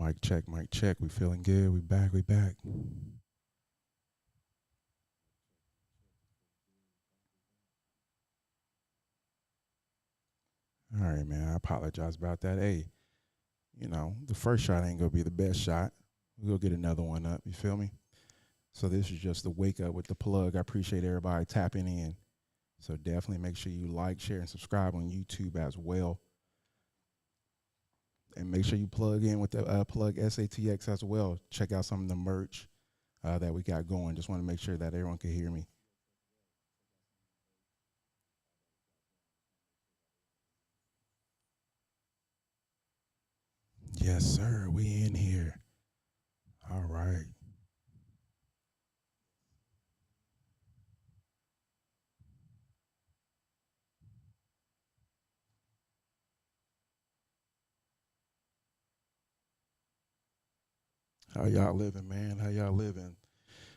Mic check, mic check. We feeling good. We back, we back. All right, man. I apologize about that. Hey, the first shot ain't gonna be the best shot. We'll get another one up. You feel me? So this is just the wake up with the plug. I appreciate everybody tapping in. So definitely make sure you like, share, and subscribe on YouTube as well. And make sure you plug in with the plug SATX as well. Check out some of the merch that we got going. Just want to make sure that everyone can hear me. Yes, sir. We in here. All right. How y'all living, man? How y'all living?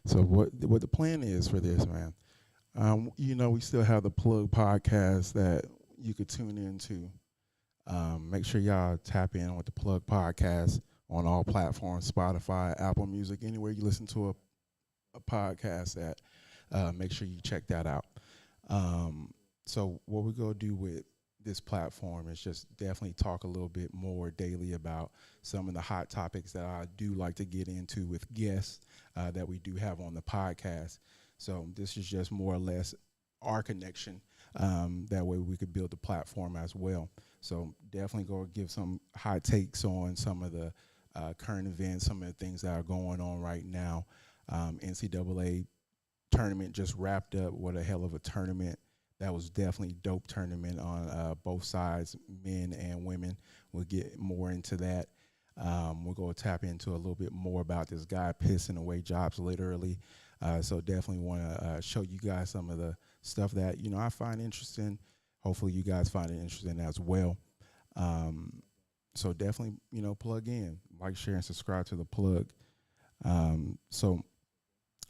So what the plan is for this, man? We still have the plug podcast that you could tune into. Make sure y'all tap in with the plug podcast on all platforms, Spotify, Apple Music, anywhere you listen to a podcast at. Make sure you check that out. So what we're gonna do with this platform is just definitely talk a little bit more daily about some of the hot topics that I do like to get into with guests that we do have on the podcast. So this is just more or less our connection. That way we could build the platform as well. So definitely go give some hot takes on some of the current events, some of the things that are going on right now. NCAA tournament just wrapped up. What a hell of a tournament. That was definitely dope tournament on both sides, men and women. We'll get more into that. We're going to tap into a little bit more about this guy pissing away jobs literally. So definitely want to show you guys some of the stuff that, I find interesting. Hopefully you guys find it interesting as well. So definitely, plug in, like, share, and subscribe to the plug. So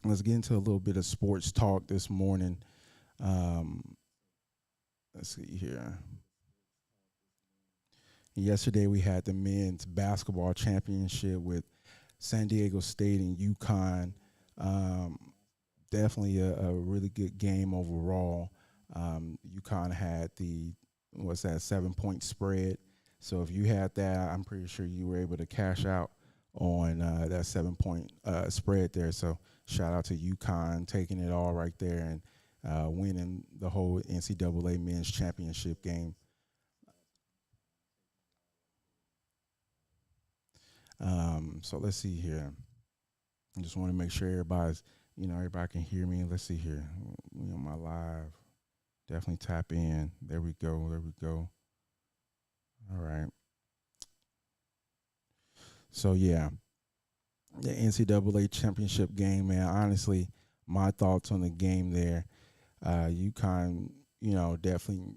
let's get into a little bit of sports talk this morning. Um, let's see here. Yesterday we had the men's basketball championship with San Diego State and UConn. Um, Definitely a really good game overall. UConn had the what's that 7 point spread. So if you had that, I'm pretty sure you were able to cash out on that 7 point spread there. So shout out to UConn taking it all right there and winning the whole NCAA men's championship game. So let's see here. I just want to make sure everybody can hear me. Let's see here. We on my live. Definitely tap in. There we go. There we go. All right. So yeah, the NCAA championship game, man. Honestly, my thoughts on the game there. UConn, definitely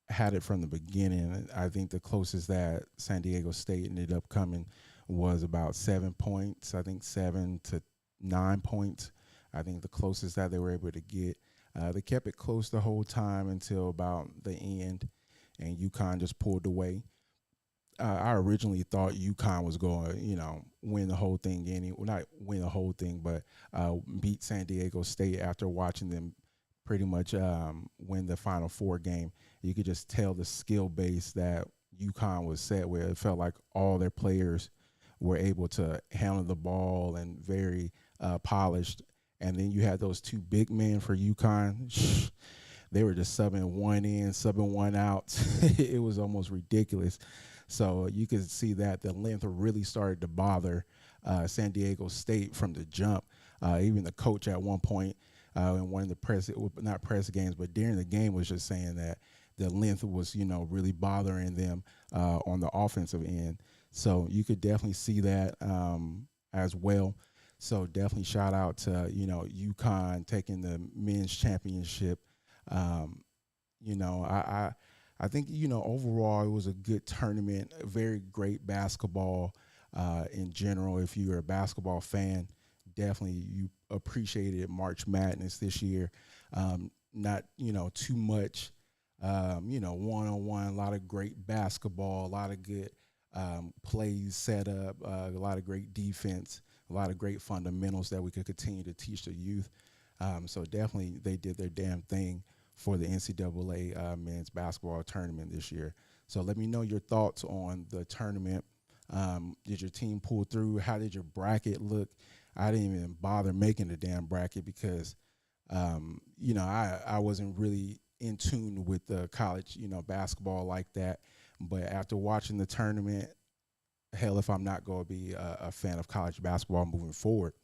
had it from the beginning. I think the closest that San Diego State ended up coming was about 7 points. I think 7 to 9 points. I think the closest that they were able to get. They kept it close the whole time until about the end, and UConn just pulled away. I originally thought UConn was going, win the whole thing. Well, not win the whole thing, but beat San Diego State after watching them pretty much win the Final Four game. You could just tell the skill base that UConn was set with. It felt like all their players were able to handle the ball and very polished. And then you had those two big men for UConn. They were just subbing one in, subbing one out. It was almost ridiculous. So you could see that the length really started to bother San Diego State from the jump. Even the coach at one point in one of the not press games, but during the game was just saying that the length was, really bothering them on the offensive end. So you could definitely see that as well. So definitely shout out to, UConn taking the men's championship. Um, I think, overall it was a good tournament, a very great basketball in general. If you're a basketball fan, definitely you appreciated March Madness this year. Not, too much, one-on-one, a lot of great basketball, a lot of good plays set up, a lot of great defense, a lot of great fundamentals that we could continue to teach the youth. So definitely they did their damn thing for the NCAA men's basketball tournament this year. So let me know your thoughts on the tournament. Did your team pull through? How did your bracket look? I didn't even bother making the damn bracket because, I wasn't really in tune with the college, basketball like that. But after watching the tournament, hell, if I'm not going to be a fan of college basketball moving forward,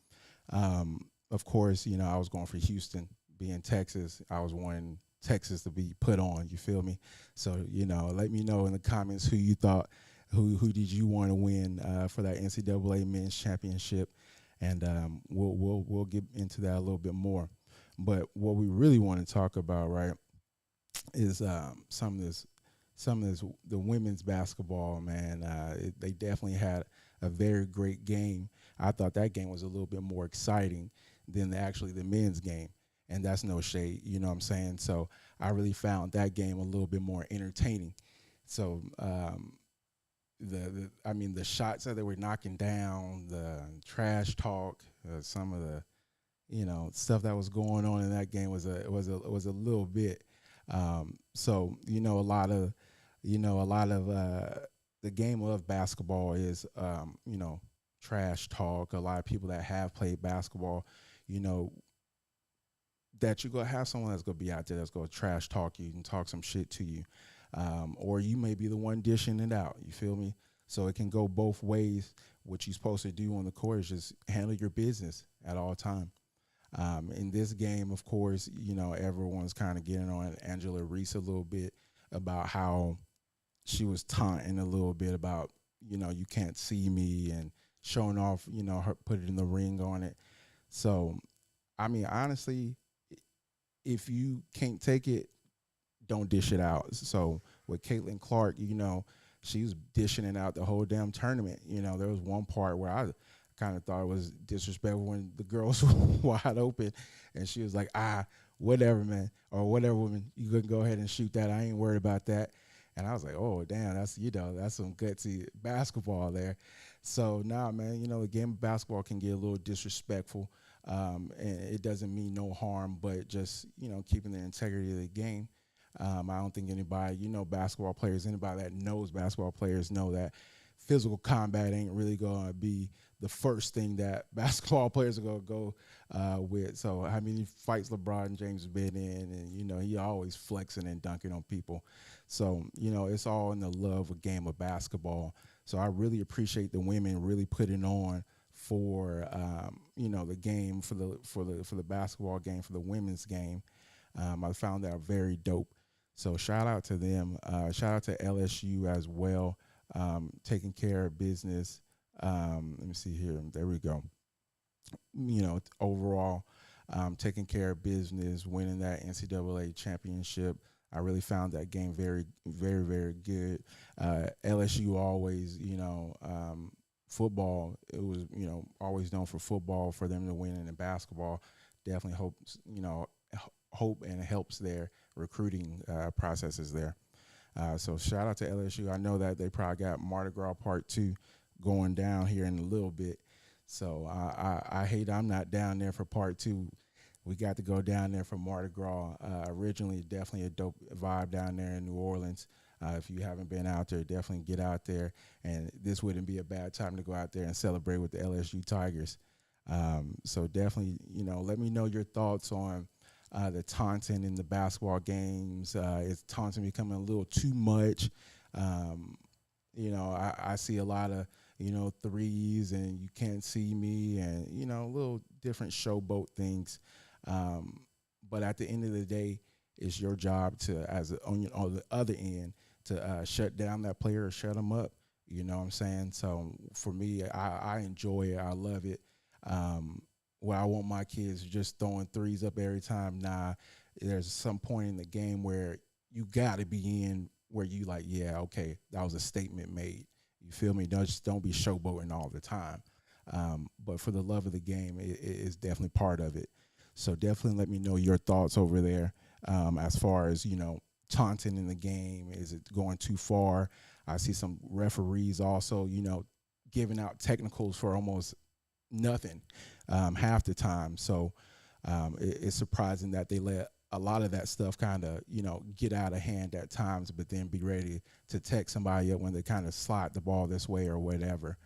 of course, I was going for Houston, being Texas. I was wanting Texas to be put on. You feel me? So let me know in the comments who you thought, who did you want to win for that NCAA Men's Championship, and we'll get into that a little bit more. But what we really want to talk about, right, is some of this the women's basketball, man. They definitely had a very great game. I thought that game was a little bit more exciting than actually the men's game, and that's no shade, you know what I'm saying? So I really found that game a little bit more entertaining. So the shots that they were knocking down, the trash talk, some of the stuff that was going on in that game was a little bit. So a lot of the game of basketball is trash talk. A lot of people that have played basketball, you know, that you're gonna have someone that's gonna be out there that's gonna trash talk you and talk some shit to you, or you may be the one dishing it out. You feel me? So it can go both ways. What you're supposed to do on the court is just handle your business at all time. In this game, of course, everyone's kind of getting on Angela Reese a little bit about how she was taunting a little bit about, you can't see me, and showing off, her put it in the ring on it. So, I mean, honestly, if you can't take it, don't dish it out. So with Caitlin Clark, she was dishing it out the whole damn tournament. There was one part where I kind of thought it was disrespectful when the girls were wide open, and she was like, whatever, man, or whatever, woman, you can go ahead and shoot that. I ain't worried about that. And I was like, oh, damn, that's some gutsy basketball there. So, nah, man, the game of basketball can get a little disrespectful, and it doesn't mean no harm, but just, keeping the integrity of the game. I don't think anybody, basketball players, anybody that knows basketball players know that physical combat ain't really going to be the first thing that basketball players are going to go with. So how many fights LeBron James has been in, and, he always flexing and dunking on people. So, it's all in the love of game of basketball. So I really appreciate the women really putting on for, the game, for the basketball game, for the women's game. I found that very dope. So shout out to them. Shout out to LSU as well, taking care of business. Let me see here. There we go. Overall, taking care of business, winning that NCAA championship. I really found that game very, very, very good. LSU always, football. It was, always known for football. For them to win in basketball, definitely hope and helps their recruiting processes there. So shout out to LSU. I know that they probably got Mardi Gras Part 2 going down here in a little bit. So I hate I'm not down there for Part 2. We got to go down there for Mardi Gras. Originally, definitely a dope vibe down there in New Orleans. If you haven't been out there, definitely get out there. And this wouldn't be a bad time to go out there and celebrate with the LSU Tigers. So definitely, let me know your thoughts on the taunting in the basketball games. Is taunting becoming a little too much? I see a lot of, threes and you can't see me, and, little different showboat things. But at the end of the day, it's your job to, on the other end, to shut down that player or shut them up. You know what I'm saying? So for me, I enjoy it. I love it. Where I want my kids just throwing threes up every time. Nah, there's some point in the game where you got to be in where you like, yeah, okay, that was a statement made. You feel me? Don't be showboating all the time. But for the love of the game, it is definitely part of it. So definitely let me know your thoughts over there, as far as, taunting in the game? Is it going too far? I see some referees also, giving out technicals for almost nothing half the time. So it's surprising that they let a lot of that stuff kind of, get out of hand at times, but then be ready to tech somebody up when they kind of slide the ball this way or whatever.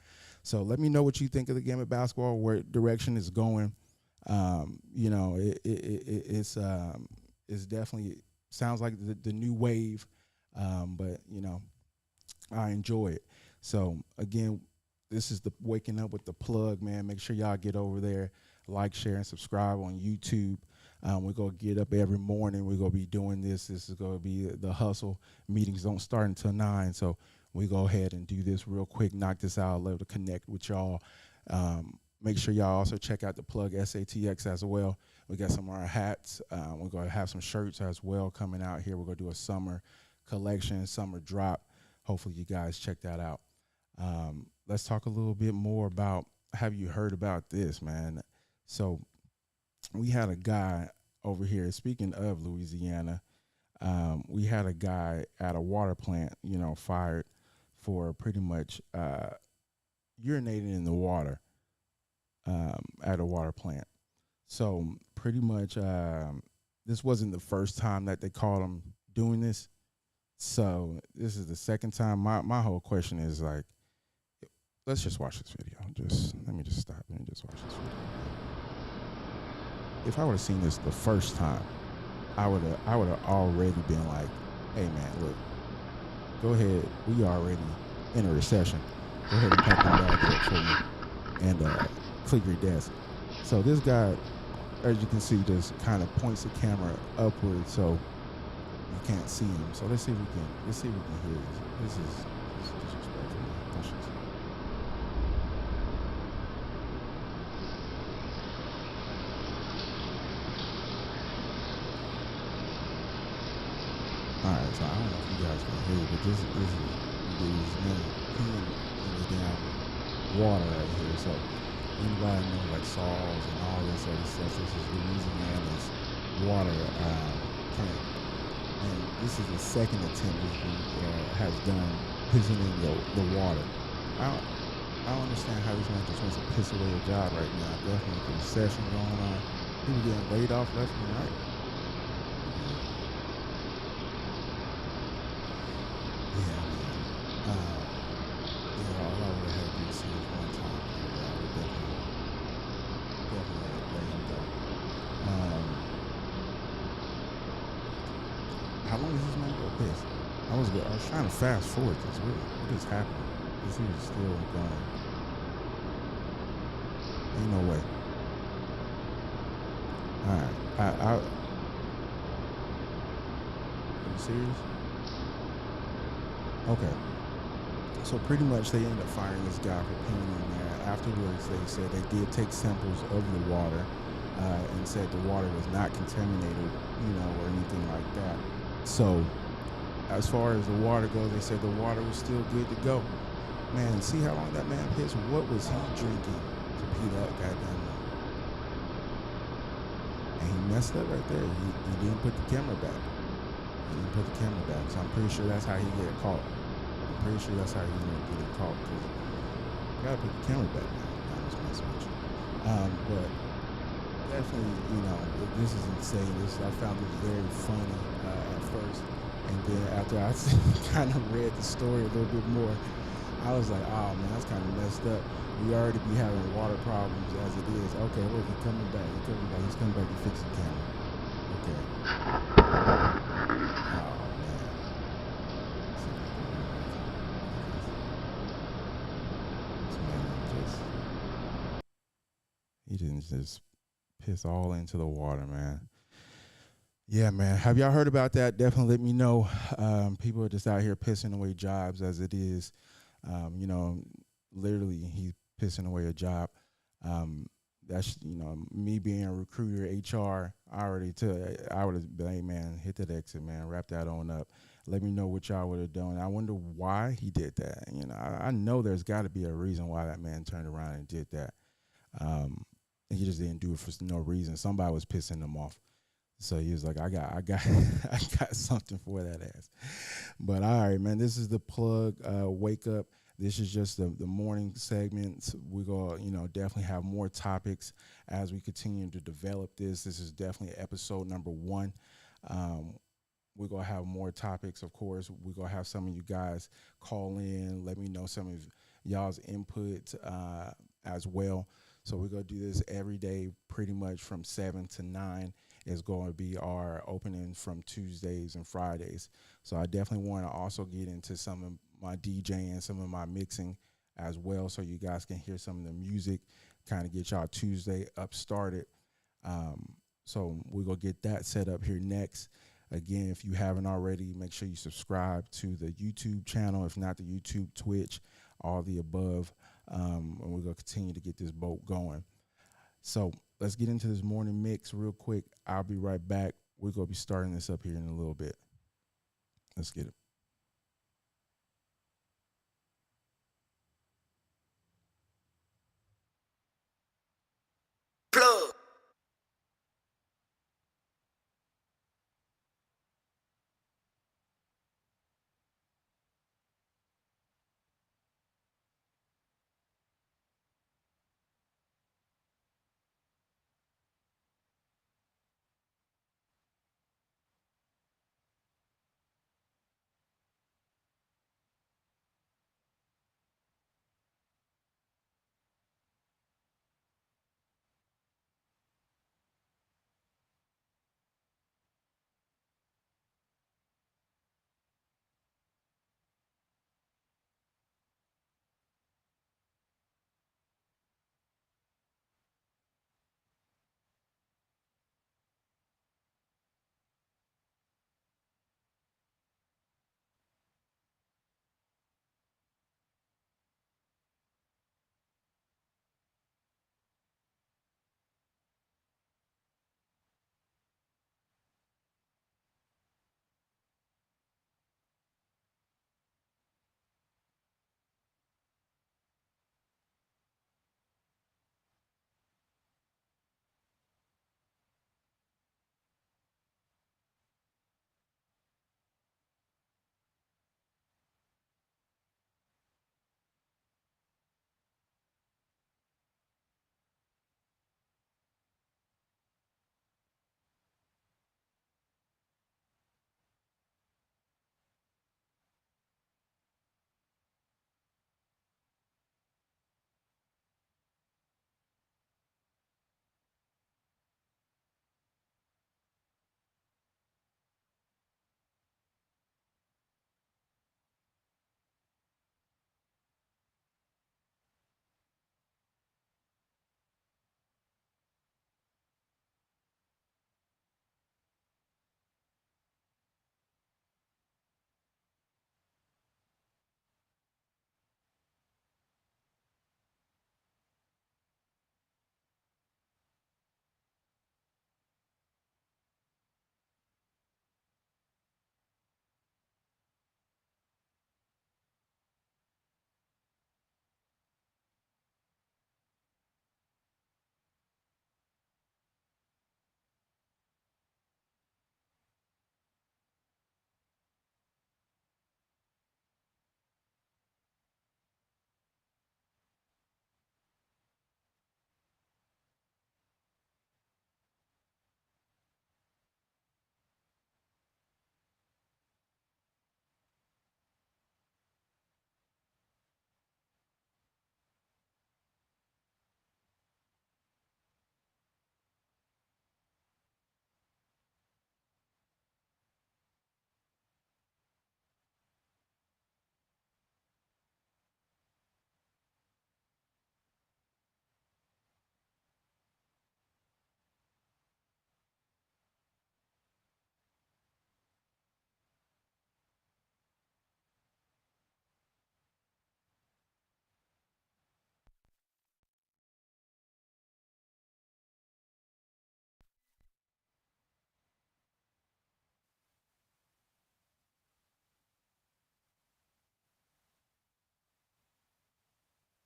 So let me know what you think of the game of basketball, where direction is going. It's definitely sounds like the new wave, but I enjoy it. So again, this is the Waking Up with the Plug, man. Make sure y'all get over there, like, share, and subscribe on YouTube. We're going to get up every morning. We're going to be doing this. This is going to be the hustle. Meetings don't start until 9, so we go ahead and do this real quick, knock this out. I'd love to connect with y'all. Make sure y'all also check out the ThePlugsatx as well. We got some of our hats. We're going to have some shirts as well coming out here. We're going to do a summer collection, summer drop. Hopefully you guys check that out. Let's talk a little bit more about, have you heard about this, man? So we had a guy over here, speaking of Louisiana, we had a guy at a water plant, fired for pretty much urinating in the water at a water plant. So pretty much this wasn't the first time that they caught him doing this. So this is the second time. My whole question is like, let's just watch this video. Let me just stop. Let me just watch this video. If I would have seen this the first time, I would have already been like, hey man, look, go ahead. We already in a recession. Go ahead and pack my bag up for me and clear your desk. So this guy, as you can see, just kind of points the camera upward so you can't see him. So let's see if we can hear this. This is disrespectful. Alright, so I don't know if you guys can hear it, but this is man peeing in the damn water right here. So anybody know like saws and all this other stuff, this is Louisiana's water plant. And this is the second attempt he has done pissing in the water. I don't understand how this man just wants to piss away a job right now. Definitely with the recession going on. People getting laid off left and right. All I would have had to do is see this one time. I would definitely let him go. How long is this man go piss? I was trying to fast forward this. What is happening? This is still going. Ain't no way. Alright. Are you serious? Okay. So pretty much they ended up firing this guy for peeing in there. Afterwards, they said they did take samples of the water and said the water was not contaminated, or anything like that. So as far as the water goes, they said the water was still good to go. Man, see how long that man pissed? What was he drinking to pee that goddamn long? And he messed up right there. He didn't put the camera back. So I'm pretty sure that's how he get caught. I'm pretty sure that's how he get caught. Cause you gotta put the camera back now. I'm just messing with you. But definitely, this is insane. I found this very funny at first, and then after I kind of read the story a little bit more, I was like, oh man, that's kind of messed up. We already be having water problems as it is. Okay, look, he's coming back. He's coming back to fix the camera. Okay. He didn't just piss all into the water, man. Yeah, man. Have y'all heard about that? Definitely let me know. People are just out here pissing away jobs as it is. Literally, he's pissing away a job. That's, me being a recruiter, HR, I would have been, hey, man, hit that exit, man. Wrap that on up. Let me know what y'all would have done. I wonder why he did that. I know there's got to be a reason why that man turned around and did that. He just didn't do it for no reason. Somebody was pissing him off. So he was like, I got something for that ass. But all right, man, this is the plug. Wake up. This is just the morning segments. We're going to, definitely have more topics as we continue to develop this. This is definitely episode number one. Um, we're going to have more topics, of course. We're going to have some of you guys call in, let me know some of y'all's input as well. So we're going to do this every day, pretty much from 7 to 9 is going to be our opening from Tuesdays and Fridays. So I definitely want to also get into some of my DJing, some of my mixing as well, so you guys can hear some of the music, kind of get y'all Tuesday up started. Um, so we're going to get that set up here next. Again, if you haven't already, make sure you subscribe to the YouTube channel. If not the YouTube, Twitch, all the above. And we're going to continue to get this boat going. So let's get into this morning mix real quick. I'll be right back. We're going to be starting this up here in a little bit. Let's get it. Plug.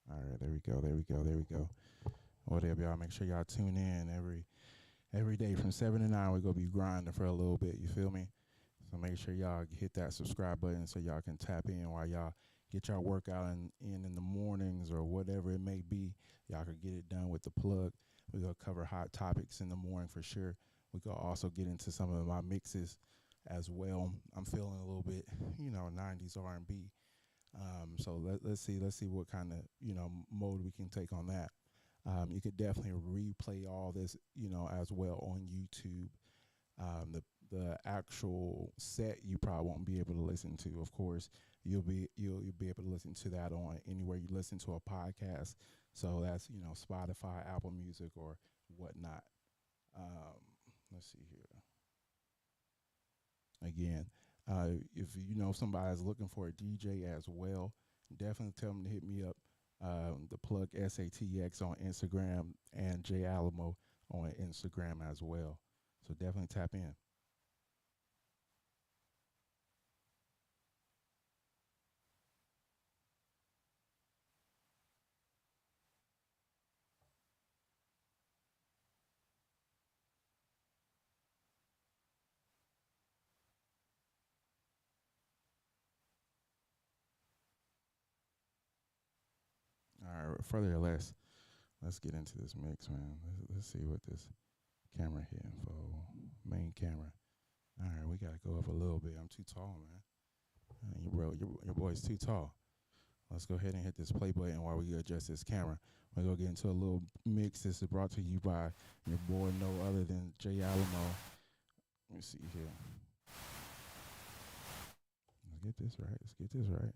All right, there we go. There we go. There we go. What up, y'all? Make sure y'all tune in every every day from 7 to 9. We're gonna be grinding for a little bit. You feel me? So make sure y'all hit that subscribe button so y'all can tap in while y'all get your workout in the mornings or whatever it may be. Y'all can get it done with the plug. We're gonna cover hot topics in the morning for sure. We gonna also get into some of my mixes as well. I'm feeling a little bit, 90s R&B. So let's see what kind of mode we can take on that. You could definitely replay all this, as well on YouTube. The actual set you probably won't be able to listen to. Of course, you'll be able to listen to that on anywhere you listen to a podcast. So that's Spotify, Apple Music, or whatnot. Let's see here. Again, if somebody's looking for a DJ as well, definitely tell them to hit me up. The plug SATX on Instagram and J Alamo on Instagram as well. So definitely tap in. All right, further or less, let's get into this mix, man. Let's see what this camera hitting for. Main camera. All right, we gotta go up a little bit. I'm too tall, man. Your boy's too tall. Let's go ahead and hit this play button while we adjust this camera. We're gonna get into a little mix. This is brought to you by your boy, no other than J Alamo. Let me see here. Let's get this right.